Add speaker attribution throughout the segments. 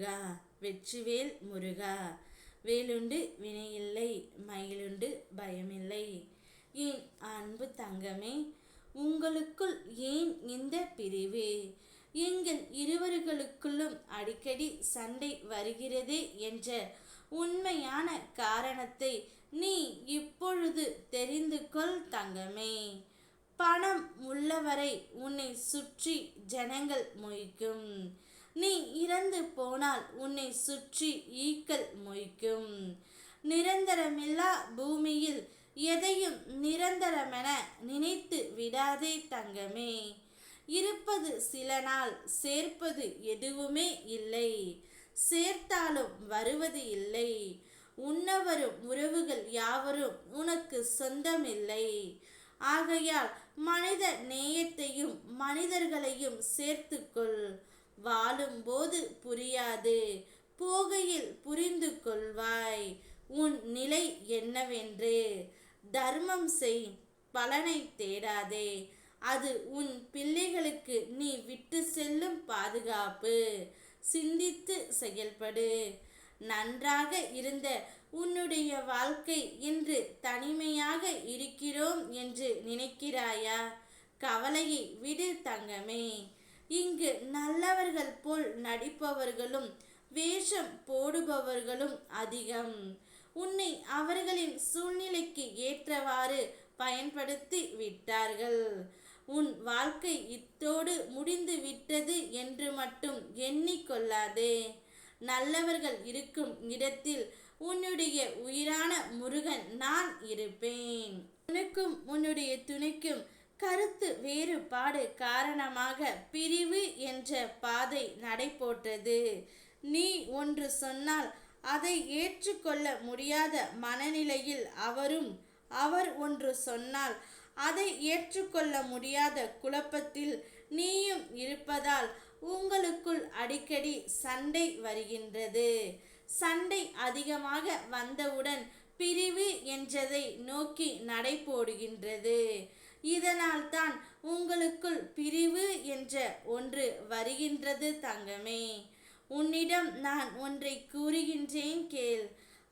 Speaker 1: முருகா வெற்றிவேல் முருகா. வேலுண்டு வினையில்லை, மயிலுண்டு பயமில்லை. என் அன்பு தங்கமே, உங்களுக்குள் ஏன் இந்த பிரிவு? எங்கள் இருவர்களுக்குள்ளும் அடிக்கடி சண்டை வருகிறது என்ற உண்மையான காரணத்தை நீ இப்பொழுது தெரிந்து கொள் தங்கமே. பணம் உள்ளவரை உன்னை சுற்றி ஜனங்கள் மொய்க்கும். நீ இறந்து போனால் உன்னை சுற்றி ஈக்கள் மொய்க்கும். நிரந்தரமில்லா பூமியில் எதையும் நிரந்தரமென நினைத்து விடாதே தங்கமே. இருப்பது சில நாள், சேர்ப்பது எதுவுமே இல்லை. சேர்த்தாலும் வருவது இல்லை. உன்னவரும் உறவுகள் யாவரும் உனக்கு சொந்தமில்லை. ஆகையால் மனித நேயத்தையும் மனிதர்களையும் சேர்த்துக்கொள். வாழும்போது புரியாது, போகையில் புரிந்து கொள்வாய் உன் நிலை என்னவென்று. தர்மம் செய், பலனை தேடாதே. அது உன் பிள்ளைகளுக்கு நீ விட்டு செல்லும் பாதுகாப்பு. சிந்தித்து செயல்படு. நன்றாக இருந்த உன்னுடைய வாழ்க்கை இன்று தனிமையாக இருக்கிறோம் என்று நினைக்கிறாயா? கவலையை விடு தங்கமே. இங்கு நல்லவர்கள் போல் நடிப்பவர்களும் வேஷம் போடுபவர்களும் அதிகம். உன்னை அவர்களின் சூழ்நிலைக்கு ஏற்றவாறு பயன்படுத்தி விட்டார்கள். உன் வாழ்க்கை இத்தோடு முடிந்து விட்டது என்று மட்டும் எண்ணிக்கொள்ளாதே. நல்லவர்கள் இருக்கும் இடத்தில் உன்னுடைய உயிரான முருகன் நான் இருப்பேன். உனக்கும் உன்னுடைய துணைக்கும் கருத்து வேறுபாடு காரணமாக பிரிவு என்ற பாதை நடை போட்டது. நீ ஒன்று சொன்னால் அதை ஏற்றுக்கொள்ள முடியாத மனநிலையில் அவரும், அவர் ஒன்று சொன்னால் அதை ஏற்றுக்கொள்ள முடியாத குழப்பத்தில் நீயும் இருப்பதால் உங்களுக்குள் அடிக்கடி சண்டை வருகின்றது. சண்டை அதிகமாக வந்தவுடன் பிரிவு என்றதை நோக்கி நடை போடுகின்றது. இதனால் தான் உங்களுக்குள் பிரிவு என்ற ஒன்று வருகின்றது தங்கமே. உன்னிடம் நான் ஒன்றை கூறுகின்றேன் கேள்.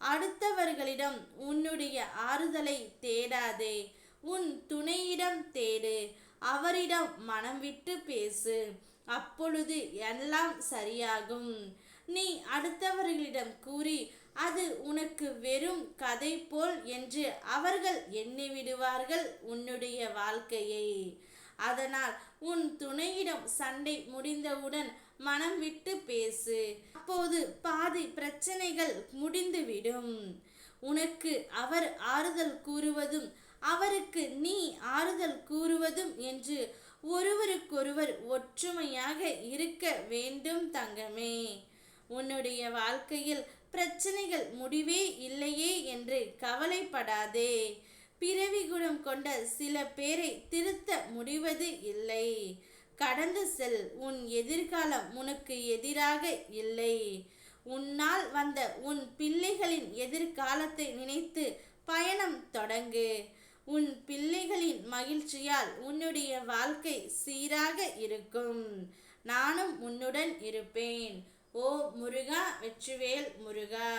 Speaker 1: அடுத்தவர்களிடம் உன்னுடைய ஆறுதலை தேடாதே. உன் துணையிடம் தேடு. அவரிடம் மனம் விட்டு பேசு. அப்பொழுது எல்லாம் சரியாகும். நீ அடுத்தவர்களிடம் கூறி அது உனக்கு வெறும் கதை போல் என்று அவர்கள் எண்ணிவிடுவார்கள் உன்னுடைய வாழ்க்கையை. அதனால் உன் துணையிடம் சண்டை முடிந்தவுடன் மனம் விட்டு பேசு. அப்போது பாதி பிரச்சனைகள் முடிந்துவிடும். உனக்கு அவர் ஆறுதல் கூறுவதும் அவருக்கு நீ ஆறுதல் கூறுவதும் என்று ஒருவருக்கொருவர் ஒற்றுமையாக இருக்க வேண்டும் தங்கமே. உன்னுடைய வாழ்க்கையில் பிரச்சனைகள் முடிவே இல்லையே என்று கவலைப்படாதே. பிறவி குணம் கொண்ட சில பேரை திருத்த முடிவது இல்லை. கடந்து செல். உன் எதிர்காலம் உனக்கு எதிராக இல்லை. உன்னால் வந்த உன் பிள்ளைகளின் எதிர்காலத்தை நினைத்து பயணம் தொடங்கு. உன் பிள்ளைகளின் மகிழ்ச்சியால் உன்னுடைய வாழ்க்கை சீராக இருக்கும். நானும் உன்னுடன் இருப்பேன். ஓ முருகா வெற்றிவேல் முருகா.